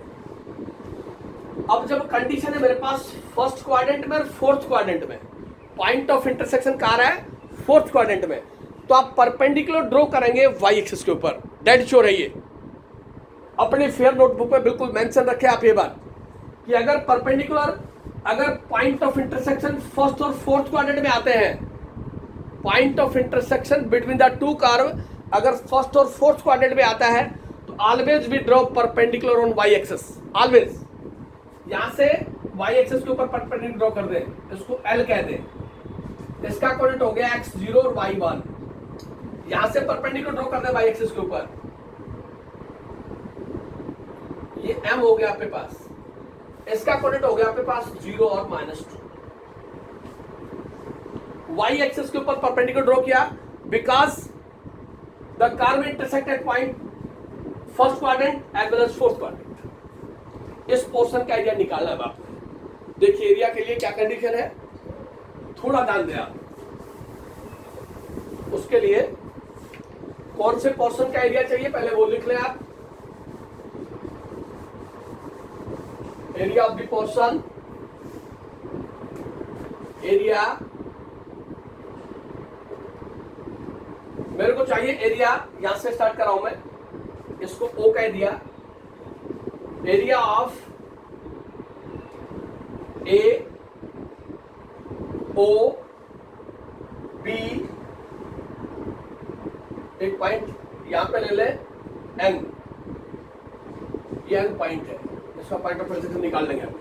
अब जब कंडीशन है मेरे पास फर्स्ट क्वाड्रेंट में और फोर्थ क्वाड्रेंट में, पॉइंट ऑफ इंटरसेक्शन कहाँ रहा है, फोर्थ क्वाड्रेंट में, तो आप परपेंडिकुलर ड्रॉ करेंगे वाई एक्सिस के ऊपर, डेड श्योर है ये। अपने फेयर नोटबुक में बिल्कुल मेंशन रखे आप ये बात कि अगर परपेंडिकुलर, अगर पॉइंट ऑफ इंटरसेक्शन फर्स्ट और फोर्थ क्वाड्रेंट में आते हैं, point of intersection between the two curve अगर फर्स्ट और फोर्थ क्वाड्रेंट में आता है तो always we draw perpendicular on y axis, always. यहां से वाई एक्सिस के ऊपर परपेंडिकुलर ड्रॉ कर दें, इसको एल कह दें, इसका कोऑर्डिनेट हो गया x0 और y1, यहां से परपेंडिकुलर ड्रॉ कर दें वाई एक्सिस के ऊपर, ये m हो गया आपके पास, इसका कोऑर्डिनेट हो गया आपके पास 0 और -2। वाई एक्सिस के ऊपर परपेंडिकुलर ड्रॉ किया because the curve intersect at point first quadrant as well as fourth quadrant. इस पोर्शन का एरिया निकालना है आपको। देखिए एरिया के लिए क्या कंडीशन है, थोड़ा ध्यान दें आप। उसके लिए कौन से पोर्शन का एरिया चाहिए पहले वो लिख लें आप। Area of the portion, area, मेरे को चाहिए एरिया, यहां से स्टार्ट कर रहा हूं मैं, इसको ओ कह दिया, area of A O B, एक पॉइंट यहां पे ले ले एन, ये एन पॉइंट है, इसका पॉइंट ऑफ इंटरसेक्शन निकाल लेंगे हम।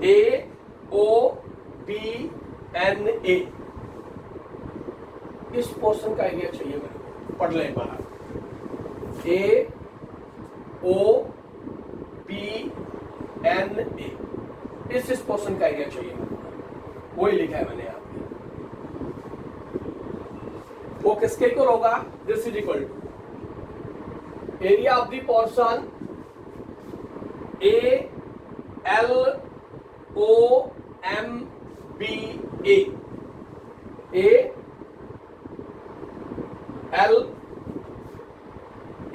ए ओ बी एन ए, इस पोर्शन का एरिया चाहिए मेरे, पढ़ लें एक बार। ए ओ बी एन ए, इस पोर्शन का एरिया चाहिए मेरे, वही लिखा है मैंने यहाँ पे। वो किसके इक्वल होगा, this is equal to area of the portion A L O M B A, A L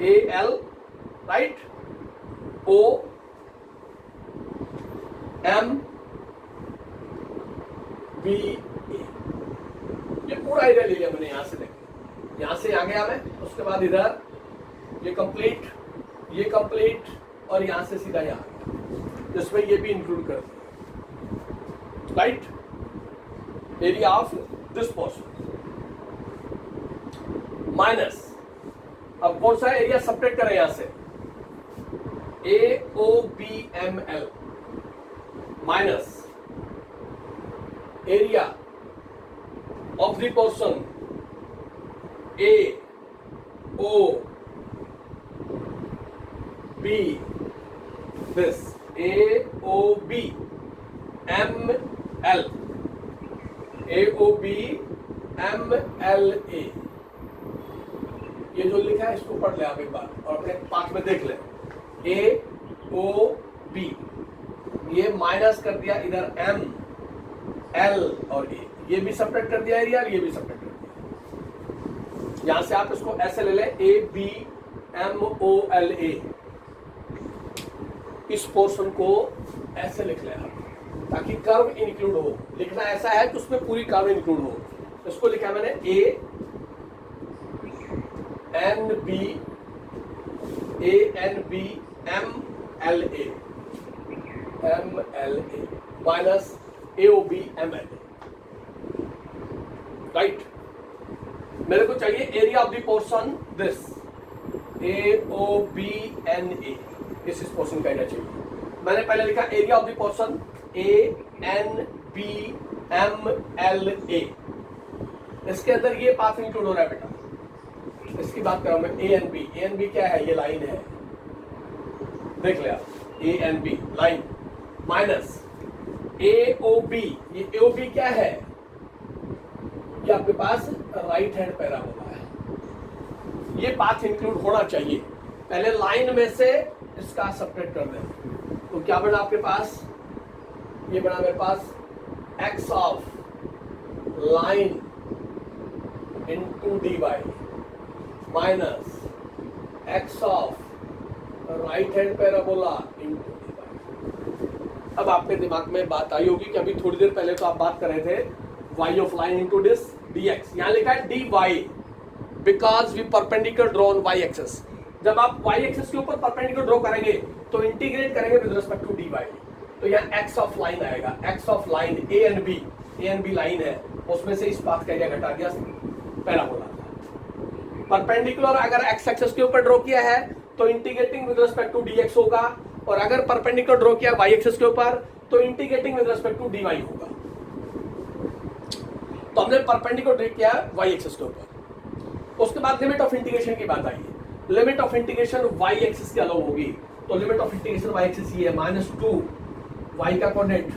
A L right, O M B A, ये पूरा एरिया ले लिया मैंने यहां से, देखिए यहां से आ गया मैं, उसके बाद इधर ये कंप्लीट, ये कंप्लीट, और यहां से सीधा यहां, जिसमें ये भी इंक्लूड कर दिया right. Area of this portion minus, अब कौन सा एरिया सब्ट्रैक्ट करें यहां से, A O B M L minus area of the portion A O B, this A O B M L, A O B M L A, ये जो लिखा है इसको पढ़ ले आप एक बार और अपने पाठ में देख ले। ए ओ बी, ये माइनस कर दिया इधर एम एल और ए, ये भी सब्ट्रैक्ट कर दिया एरिया, ये भी सब्ट्रैक्ट कर दिया। यहां से आप इसको ऐसे ले ले, A B M O L A, इस पोर्शन को ऐसे लिख ले आप ताकि कर्व इंक्लूड हो। लिखना ऐसा है कि उसमें पूरी कर्व इंक्लूड हो। इसको लिखा मैंने A N B M L A minus A O B M L A, right. मेरे को चाहिए area of the portion this A O B N A, इस पोर्शन का एरिया चाहिए। मैंने पहले लिखा area of the portion A N B M L A, इसके अंदर ये पाथ इंक्लूड हो रहा है बेटा, इसकी बात कर रहा हूं मैं। ए एन बी क्या है, ये लाइन है, देख ले आप, ए N B line minus A O B, ये ए ओ बी क्या है, ये आपके पास राइट हैंड पैराबोला है, ये पाथ इंक्लूड होना चाहिए। पहले लाइन में से इसका सब्ट्रैक्ट कर दें तो क्या बना आपके पास, ये बना मेरे पास X of line into D Y minus X of right hand parabola into D Y. अब आपके दिमाग में बात आई होगी कि अभी थोड़ी देर पहले तो आप बात कर रहे थे y of line into this dx, यहाँ लिखा है dy because we perpendicular draw on y axis. जब आप y एक्सिस के ऊपर परपेंडिकुलर ड्रॉ करेंगे तो इंटीग्रेट करेंगे विद रिस्पेक्ट टू dy, तो यहाँ x ऑफ लाइन आएगा। x of line a and b line है, उसमें से इस पाथ का एरिया घटा दिया पैराबोला। परपेंडिकुलर अगर x एक्सिस के ऊपर ड्रॉ किया है तो integrating with respect to dx होगा, और अगर परपेंडिकुलर ड्रॉ किया y एक्सिस के ऊपर तो integrating with respect to dy होगा। तो हमने परपेंडिकुलर ड्रॉ किया y एक्सिस के ऊपर। उसके बाद लिमिट ऑफ इंटीग्रेशन की बात आई है। Limit of integration y axis के अलाउ होगी, तो limit of integration y axis ये है -2 y का कोऑर्डिनेट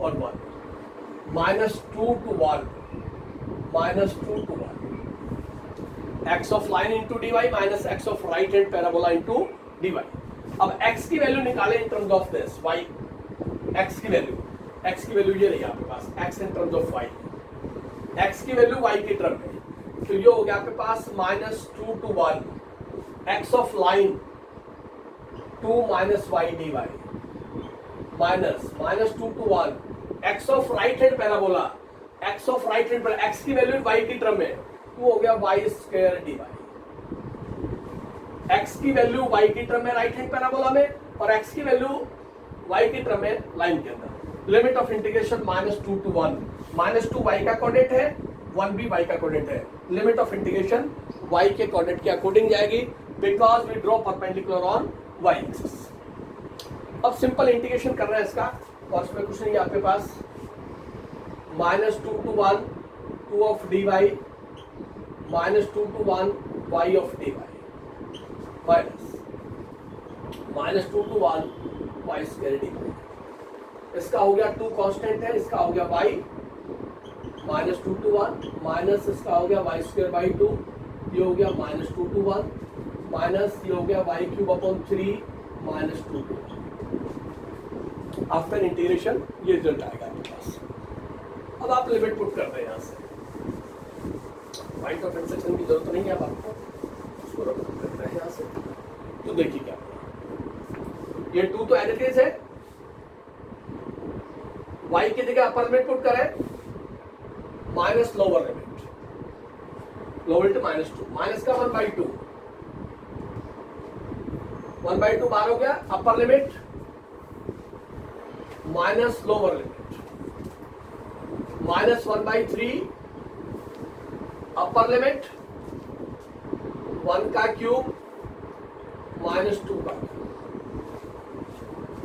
और 1 -2 to 1 -2 to 1 x of line into dy minus x of right hand parabola into dy। अब x की वैल्यू निकाले इन terms of this y, x की वैल्यू ये रही आपके पास x in terms of y, x की वैल्यू y के टर्म में, तो ये हो गया आपके पास -2 to 1 x of line 2 - y dy minus -2 to 1 x of right hand parabola, x of right hand पर x की वैल्यू y की टर्म में, वो हो गया y स्क्वायर dy। x की वैल्यू y की टर्म में राइट हैंड पैराबोला में, और x की वैल्यू y की टर्म में लाइन के अंदर। Limit of integration -2 to 1 -2 y का कोऑर्डिनेट है, 1 भी y का कोऑर्डिनेट है। लिमिट ऑफ इंटीग्रेशन y के कोऑर्डिनेट के अकॉर्डिंग जाएगी because we draw perpendicular on y axis. अब सिंपल इंटीग्रेशन कर रहे हैं इसका, और इसमें कुछ नहीं है आपके पास। -2 to 1 2 of dy -2 to 1 y of dy minus -2 to 1 y square dy। इसका हो गया 2 कांस्टेंट है, इसका हो गया y -2 to 1 माइनस इसका हो गया y स्क्वायर बाई 2, ये हो गया -2 to 1 माइनस ये हो गया y cube upon 3 -2 to 1। After integration ये रिजल्ट आएगा आपके पास। अब आप लिमिट पुट कर रहे हैं यहाँ से, पॉइंट ऑफ इंटरसेक्शन की जरूरत नहीं है अब आपको, उसको रख करते हैं यहाँ से। तो देखिए क्या ये 2 तो एज इट इज है, y की जगह अपर लिमिट पुट करें minus lower limit, lower limit -2 minus का 1/2 1/2 बार हो गया। Upper limit minus lower limit -1/3 upper limit 1 का क्यूब -2 का,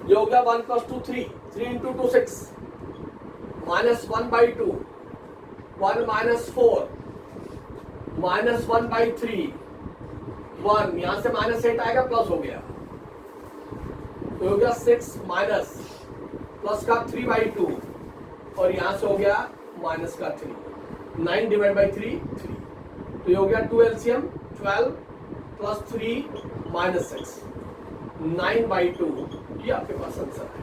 ये हो गया 1 + 2 3 3 × 2 6 -1/2 1 -4 -1/3 1, यहां से -8 आएगा प्लस हो गया, तो हो गया 6 माइनस प्लस का 3/2 और यहां से हो गया माइनस का 3 9 डिवाइड बाई 3 3, तो ये हो गया 2 LCM 12 प्लस 3 माइनस 6 9/2, ये आपके पास आंसर है।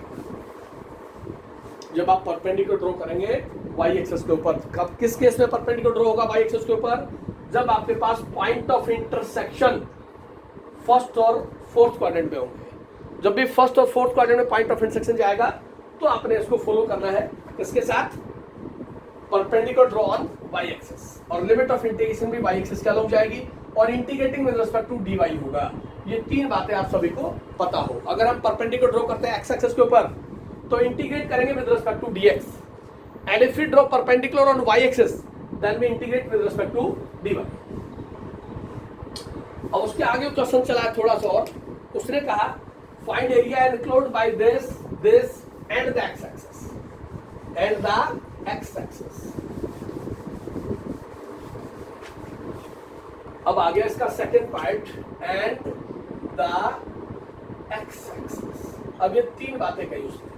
जब आप परपेंडिकुलर ड्रॉ करेंगे y एक्सिस के ऊपर, कब किस केस में परपेंडिकुलर ड्रॉ होगा y एक्सिस के ऊपर? जब आपके पास पॉइंट ऑफ इंटरसेक्शन फर्स्ट और फोर्थ क्वाड्रेंट में होंगे। जब भी फर्स्ट और फोर्थ क्वाड्रेंट में पॉइंट ऑफ इंटरसेक्शन जाएगा तो आपने इसको फॉलो करना है इसके साथ, perpendicular draw on y axis, और लिमिट ऑफ इंटीग्रेशन भी y एक्सिस के अलग जाएगी, और integrating with respect to dy होगा। ये तीन बातें आप सभी को पता हो। अगर हम परपेंडिकुलर ड्रॉ करते हैं x एक्सिस के ऊपर तो इंटीग्रेट करेंगे with respect to dx, and if we draw perpendicular on y axis then we integrate with respect to dy। अब उसके आगे क्वेश्चन चला है थोड़ा सा और, उसने कहा find area enclosed by this this and the x axis and the x axis. अब आ गया इसका second part and the x axis. अब ये तीन बातें कही उसने,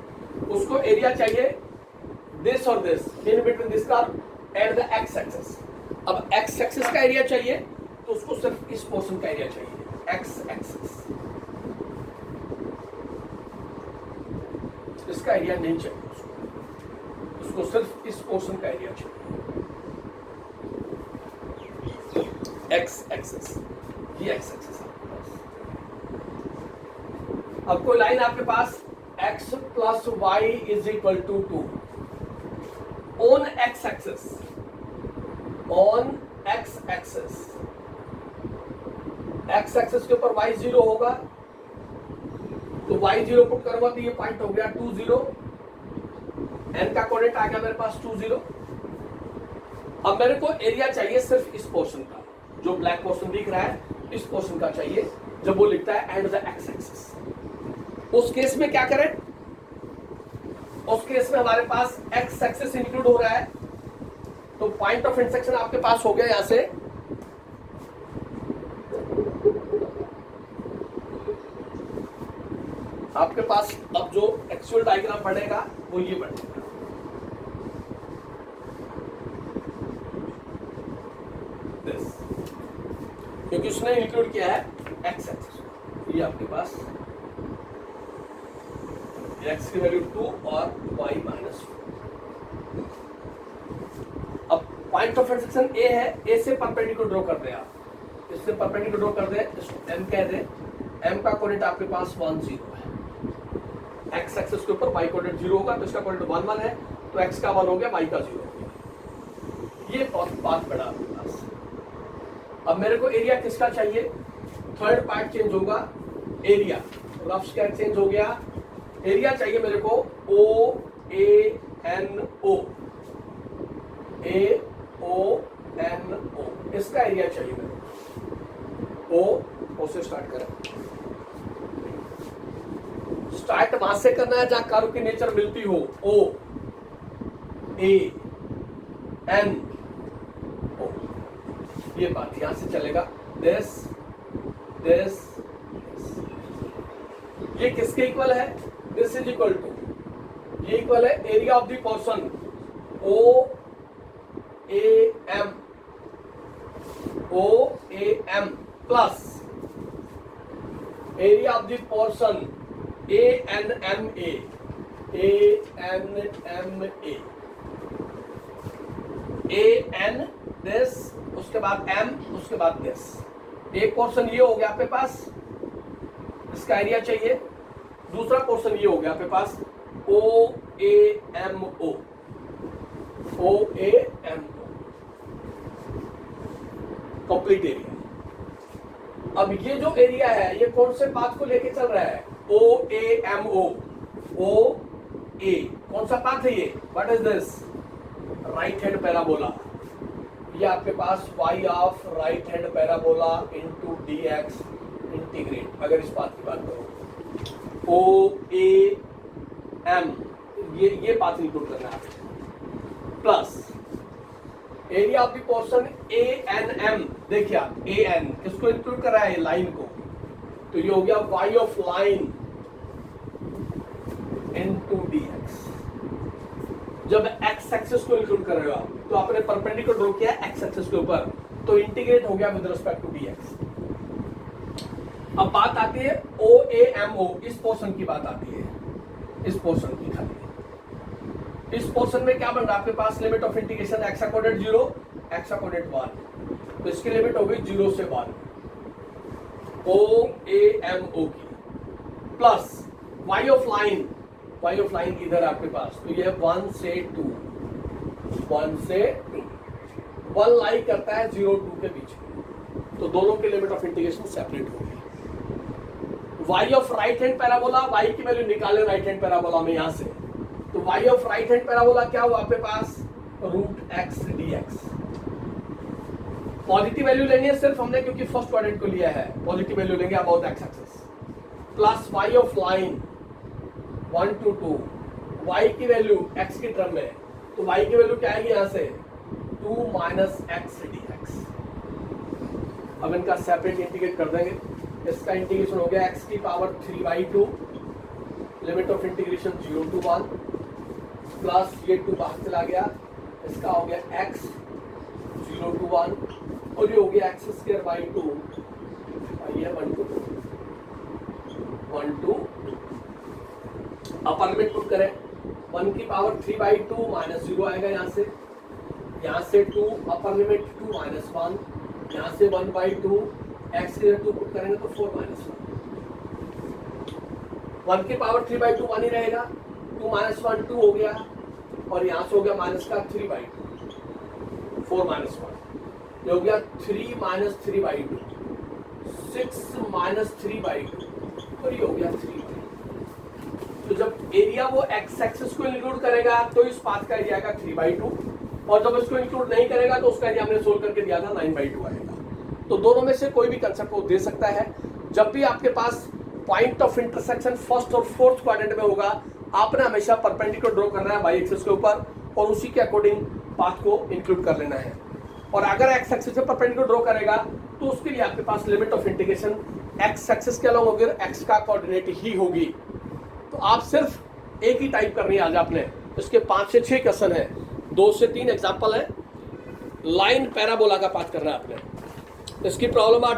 उसको एरिया चाहिए दिस और this in between this curve and the x axis. अब x एक्सिस का एरिया चाहिए तो उसको सिर्फ इस पोर्शन का एरिया चाहिए x एक्सिस, इसका एरिया नहीं चाहिए उसको सिर्फ इस पोर्शन का एरिया चाहिए x एक्सिस, ये x एक्सिस। अब कोई लाइन आपके पास x plus y is equal to 2 on x axis, on x axis, x axis के ऊपर y 0 होगा तो y 0 पुट करूंगा तो ये पॉइंट हो गया 2 0, n का कोऑर्डिनेट आ गया मेरे पास 2 0। अब मेरे को एरिया चाहिए सिर्फ इस पोर्शन का, जो ब्लैक पोर्शन दिख रहा है इस पोर्शन का चाहिए, जब वो लिखता है एंड द एक्स एक्सिस। उस केस में क्या करें, उस केस में हमारे पास एक्स एक्सिस इंक्लूड हो रहा है, तो पॉइंट ऑफ इंटरसेक्शन आपके पास हो गया यहां से आपके पास। अब जो एक्चुअल डायग्राम बनेगा वो ये बनेगा, दिस, क्योंकि उसने इंक्लूड किया है एक्स एक्सिस। ये आपके पास एक्स की वैल्यू 2 और y माइनस 4। अब पॉइंट ऑफ इंटरसेक्शन ए है, ए से परपेंडिकुलर ड्रॉ कर दे आप, इससे परपेंडिकुलर ड्रॉ कर दे, इसको m कह दे। m का कोऑर्डिनेट आपके पास 1 0 है, x एक्सिस के ऊपर y कोऑर्डिनेट 0 होगा तो इसका कोऑर्डिनेट 1 1 है, तो x का 1 हो गया, y का 0 हो गया। ये पाथ बड़ा आपके पास। अब मेरे को एरिया किसका चाहिए, थर्ड पार्ट चेंज होगा, एरिया रफ स्केच चेंज हो गया, एरिया चाहिए मेरे को O A N O, A O N O, इसका एरिया चाहिए मेरे को। O से स्टार्ट करें, स्टार्ट वहां से करना है जहां कर्व की नेचर मिलती हो, O A N O, ये बात यहां से चलेगा। दिस दिस, ये किसके इक्वल है, दिस इज इक्वल टू, ये इक्वल है area of the portion O A M, O A M plus area of the portion A N M A, A N M A, A N this, उसके बाद M, उसके बाद this. एक portion ये हो गया आपके पास, इसका एरिया चाहिए। दूसरा पोर्शन ये हो गया आपके पास O A M O, O A M O, complete area. अब ये जो एरिया है ये कौन से पाथ को लेके चल रहा है, O A M O, O A, कौन सा पाथ है ये, what is this, right hand parabola. ये आपके पास y of right hand parabola into dx integrate, अगर इस बात की बात करो O A M, ये पाथ इंक्लूड करना है plus area of the portion A N M। देखिए आप A N किसको इंक्लूड कर रहा है, लाइन को, तो ये हो गया y of line into dx। जब x एक्सिस को इंक्लूड कर रहे हो आप, तो आपने परपेंडिकुलर ड्रॉ किया x एक्सिस के ऊपर, तो इंटीग्रेट हो गया विद रिस्पेक्ट टू dx। अब बात आती है O A M O, इस पोर्शन की बात आती है, इस पोर्शन की खाली। इस पोर्शन में क्या बन रहा है आपके पास, लिमिट ऑफ इंटीग्रेशन x का कोऑर्डिनेट 0, x का कोऑर्डिनेट 1, तो इसकी लिमिट हो गई 0 से 1 O A M O की, plus y of line, y of line इधर आपके पास, तो ये 1 से 2, 1 से 2, 1 लाई करता है 0 2 के बीच में, तो दोनों के लिमिट ऑफ इंटीग्रेशन सेपरेट हो गई। y of right hand parabola, y की वैल्यू निकाले राइट हैंड पैराबोला में यहां से, तो y of right hand parabola क्या हुआ आपके पास, root x dx। Positive value लेनी है सिर्फ हमने, क्योंकि फर्स्ट क्वाड्रेंट को लिया है, पॉजिटिव वैल्यू लेंगे about x axis, plus y of line 1 to 2, y की वैल्यू x की टर्म में, तो y की वैल्यू क्या आएगी यहां से 2 माइनस x dx। अब इनका सेपरेट इंटीग्रेट कर देंगे, इसका इंटीग्रेशन हो गया x की power 3/2, limit of integration 0 to 1, plus ये 2 बाहर चला गया, इसका हो गया x 0 to 1, और ये हो गया x²/2, ये 1 to 2, अपर लिमिट पुट करें, 1 की पावर 3/2 माइनस 0 आएगा यहाँ से 2, अपर लिमिट 2 माइनस 1, यहाँ से 1/2, x के 2 पुट करेंगे तो 4 माइनस 1, 1 की पावर 3/2 1 ही रहेगा, 2 माइनस 1 2 हो गया, और यहाँ से हो गया माइनस का 3/2, 4 माइनस 1, ये हो गया 3 माइनस 3/2, 6 माइनस 3/2, और ये हो गया 3/2। तो जब एरिया वो एक्स एक्सिस को इंक्लूड करेगा तो इस पाथ का एरिया आएगा 3/2, और जब इसको इंक्लूड नहीं करेगा तो उसका एरिया हमने सोल्व करके दिया था 9/2 आएगा। तो दोनों में से कोई भी कंसेप्ट वो दे सकता है। जब भी आपके पास पॉइंट ऑफ इंटरसेक्शन फर्स्ट और फोर्थ क्वाड्रेंट में होगा, आपने हमेशा परपेंडिकुलर ड्रॉ करना है वाई एक्सिस के ऊपर, और उसी के अकॉर्डिंग पाथ को इंक्लूड कर लेना है। और अगर एक्स एक्सिस से परपेंडिकुलर ड्रॉ करेगा तो उसके लिए आपके पास limit of integration X axis के अलॉन्ग होगी, एक्स का कोऑर्डिनेट ही होगी। तो आप सिर्फ एक ही टाइप करनी है आज आपने, इसके 5 से 6 क्वेश्चन है, 2 से 3 एग्जाम्पल है। लाइन पैराबोला का पाथ करना है आपने। इसकी प्रॉब्लम आप